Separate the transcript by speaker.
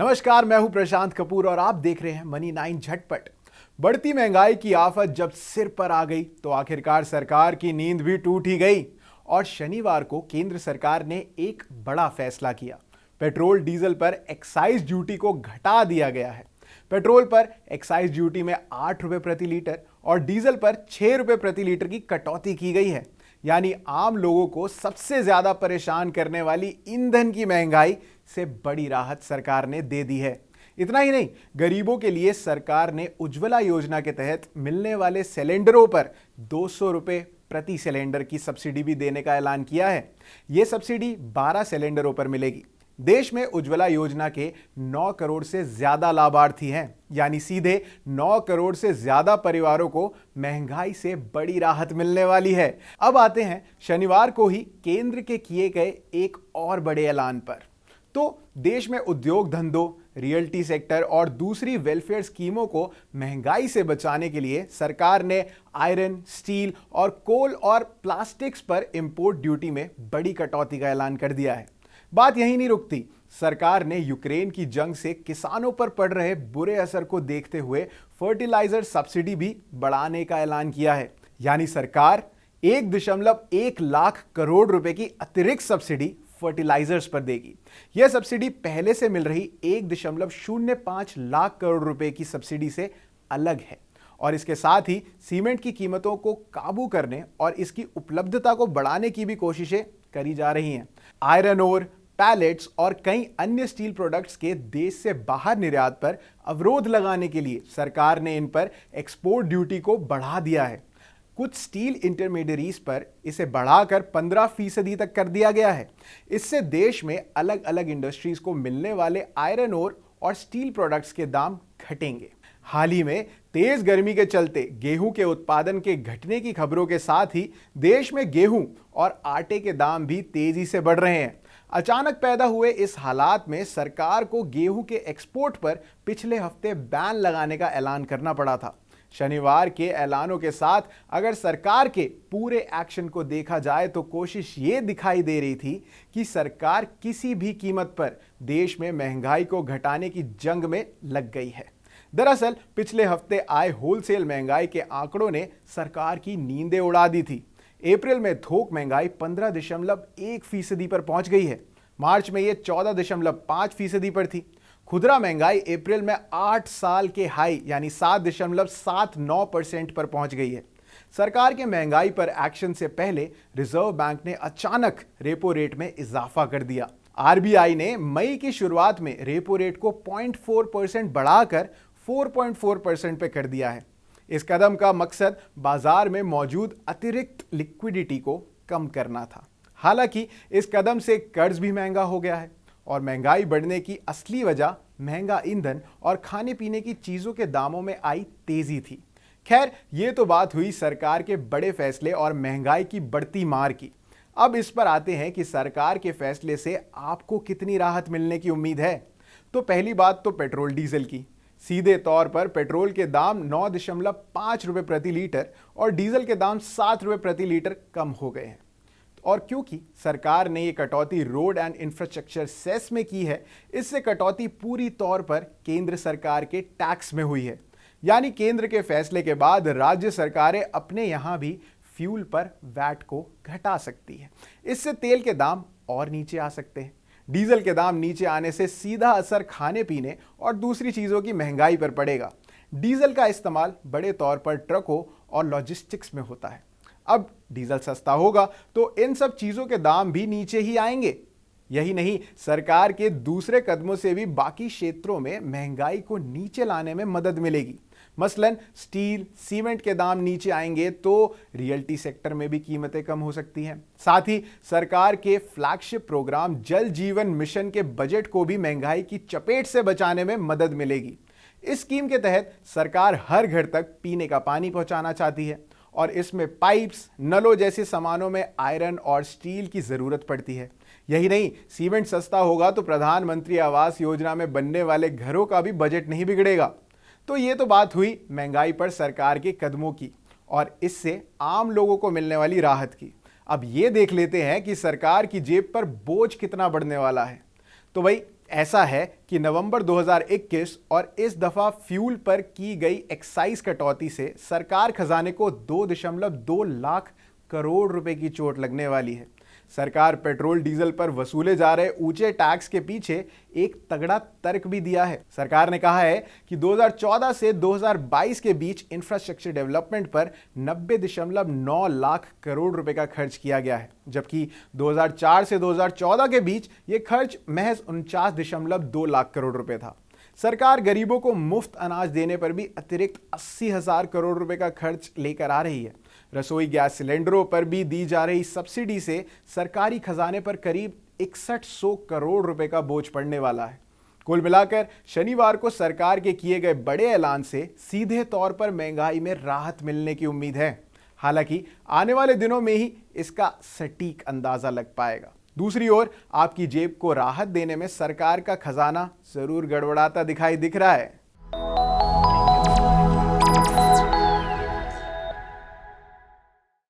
Speaker 1: नमस्कार, मैं हूं प्रशांत कपूर और आप देख रहे हैं मनी 9 झटपट। बढ़ती महंगाई की आफत जब सिर पर आ गई तो आखिरकार सरकार की नींद भी टूट ही गई और शनिवार को केंद्र सरकार ने एक बड़ा फैसला किया। पेट्रोल डीजल पर एक्साइज ड्यूटी को घटा दिया गया है। पेट्रोल पर एक्साइज ड्यूटी में 8 रुपए प्रति लीटर और डीजल पर 6 रुपए प्रति लीटर की कटौती की गई है। यानी आम लोगों को सबसे ज्यादा परेशान करने वाली ईंधन की महंगाई से बड़ी राहत सरकार ने दे दी है। इतना ही नहीं, गरीबों के लिए सरकार ने उज्ज्वला योजना के तहत मिलने वाले सिलेंडरों पर 200 रुपए प्रति सिलेंडर की सब्सिडी भी देने का ऐलान किया है। यह सब्सिडी 12 सिलेंडरों पर मिलेगी। देश में उज्ज्वला योजना के 9 करोड़ से ज्यादा लाभार्थी हैं, यानी सीधे 9 करोड़ से ज्यादा परिवारों को महंगाई से बड़ी राहत मिलने वाली है। अब आते हैं शनिवार को ही केंद्र के किए गए एक और बड़े ऐलान पर। तो देश में उद्योग धंधों, रियल्टी सेक्टर और दूसरी वेलफेयर स्कीमों को महंगाई से बचाने के लिए सरकार ने आयरन, स्टील और कोल और प्लास्टिक्स पर इंपोर्ट ड्यूटी में बड़ी कटौती का ऐलान कर दिया है। बात यहीं नहीं रुकती, सरकार ने यूक्रेन की जंग से किसानों पर पड़ रहे बुरे असर को देखते हुए फर्टिलाइजर सब्सिडी भी बढ़ाने का ऐलान किया है। यानी सरकार 1.1 लाख करोड़ रुपए की अतिरिक्त सब्सिडी फर्टिलाइजर्स पर देगी। यह सब्सिडी पहले से मिल रही 1.05 लाख करोड़ रुपए की सब्सिडी से अलग है और इसके साथ ही सीमेंट की कीमतों को काबू करने और इसकी उपलब्धता को बढ़ाने की भी कोशिशें करी जा रही हैं। आयरन ओर, पैलेट्स और कई अन्य स्टील प्रोडक्ट्स के देश से बाहर निर्यात पर अवरोध लगाने के लिए सरकार ने इन पर एक्सपोर्ट ड्यूटी को बढ़ा दिया है। कुछ स्टील इंटरमीडिएरीज पर इसे बढ़ाकर 15% तक कर दिया गया है। इससे देश में अलग अलग इंडस्ट्रीज को मिलने वाले आयरन ओर और स्टील प्रोडक्ट्स के दाम घटेंगे। हाल ही में तेज गर्मी के चलते गेहूं के उत्पादन के घटने की खबरों के साथ ही देश में गेहूं और आटे के दाम भी तेजी से बढ़ रहे हैं। अचानक पैदा हुए इस हालात में सरकार को गेहूं के एक्सपोर्ट पर पिछले हफ्ते बैन लगाने का ऐलान करना पड़ा था। शनिवार के ऐलानों के साथ अगर सरकार के पूरे एक्शन को देखा जाए तो कोशिश ये दिखाई दे रही थी कि सरकार किसी भी कीमत पर देश में महंगाई को घटाने की जंग में लग गई है। दरअसल पिछले हफ्ते आए होलसेल महंगाई के आंकड़ों ने सरकार की नींदें उड़ा दी थी। अप्रैल में थोक महंगाई 15.1% पर पहुंच गई है। मार्च में यह 14.5% पर थी। खुदरा महंगाई अप्रैल में 8 साल के हाई यानी 7.79% पर पहुंच गई है। सरकार के महंगाई पर एक्शन से पहले रिजर्व बैंक ने अचानक रेपो रेट में इजाफा कर दिया। आरबीआई ने मई की शुरुआत में रेपो रेट को 0.4% बढ़ाकर 4.4% पे कर दिया है। इस कदम का मकसद बाजार में मौजूद अतिरिक्त लिक्विडिटी को कम करना था। हालांकि इस कदम से कर्ज भी महंगा हो गया है और महंगाई बढ़ने की असली वजह महंगा ईंधन और खाने पीने की चीजों के दामों में आई तेजी थी। खैर, ये तो बात हुई सरकार के बड़े फैसले और महंगाई की बढ़ती मार की। अब इस पर आते हैं कि सरकार के फैसले से आपको कितनी राहत मिलने की उम्मीद है। तो पहली बात तो पेट्रोल डीजल की। सीधे तौर पर पेट्रोल के दाम 9.5 रुपए प्रति लीटर और डीजल के दाम 7 रुपए प्रति लीटर कम हो गए हैं। और क्योंकि सरकार ने ये कटौती रोड एंड इंफ्रास्ट्रक्चर सेस में की है, इससे कटौती पूरी तौर पर केंद्र सरकार के टैक्स में हुई है। यानी केंद्र के फैसले के बाद राज्य सरकारें अपने यहां भी फ्यूल पर वैट को घटा सकती है। इससे तेल के दाम और नीचे आ सकते हैं। डीजल के दाम नीचे आने से सीधा असर खाने पीने और दूसरी चीजों की महंगाई पर पड़ेगा। डीजल का इस्तेमाल बड़े तौर पर ट्रकों और लॉजिस्टिक्स में होता है। अब डीजल सस्ता होगा तो इन सब चीजों के दाम भी नीचे ही आएंगे। यही नहीं, सरकार के दूसरे कदमों से भी बाकी क्षेत्रों में महंगाई को नीचे लाने में मदद मिलेगी। मसलन स्टील, सीमेंट के दाम नीचे आएंगे तो रियल्टी सेक्टर में भी कीमतें कम हो सकती हैं। साथ ही सरकार के फ्लैगशिप प्रोग्राम जल जीवन मिशन के बजट को भी महंगाई की चपेट से बचाने में मदद मिलेगी। इस स्कीम के तहत सरकार हर घर तक पीने का पानी पहुंचाना चाहती है और इसमें पाइप्स, नलों जैसे सामानों में आयरन और स्टील की जरूरत पड़ती है। यही नहीं, सीमेंट सस्ता होगा तो प्रधानमंत्री आवास योजना में बनने वाले घरों का भी बजट नहीं बिगड़ेगा। तो ये तो बात हुई महंगाई पर सरकार के कदमों की और इससे आम लोगों को मिलने वाली राहत की। अब ये देख लेते हैं कि सरकार की जेब पर बोझ कितना बढ़ने वाला है। तो भाई, ऐसा है कि नवंबर 2021 और इस दफा फ्यूल पर की गई एक्साइज कटौती से सरकार खजाने को 2.2 लाख करोड़ रुपए की चोट लगने वाली है। सरकार पेट्रोल डीजल पर वसूले जा रहे ऊंचे टैक्स के पीछे एक तगड़ा तर्क भी दिया है। सरकार ने कहा है कि 2014 से 2022 के बीच इंफ्रास्ट्रक्चर डेवलपमेंट पर 90.9 लाख करोड़ रुपए का खर्च किया गया है, जबकि 2004 से 2014 के बीच यह खर्च महज 49.2 लाख करोड़ रुपए था। सरकार गरीबों को मुफ्त अनाज देने पर भी अतिरिक्त 80,000 करोड़ रुपए का खर्च लेकर आ रही है। रसोई गैस सिलेंडरों पर भी दी जा रही सब्सिडी से सरकारी खजाने पर करीब 6100 करोड़ रुपए का बोझ पड़ने वाला है। कुल मिलाकर शनिवार को सरकार के किए गए बड़े ऐलान से सीधे तौर पर महंगाई में राहत मिलने की उम्मीद है। हालांकि आने वाले दिनों में ही इसका सटीक अंदाजा लग पाएगा। दूसरी ओर आपकी जेब को राहत देने में सरकार का खजाना जरूर गड़बड़ाता दिख रहा है।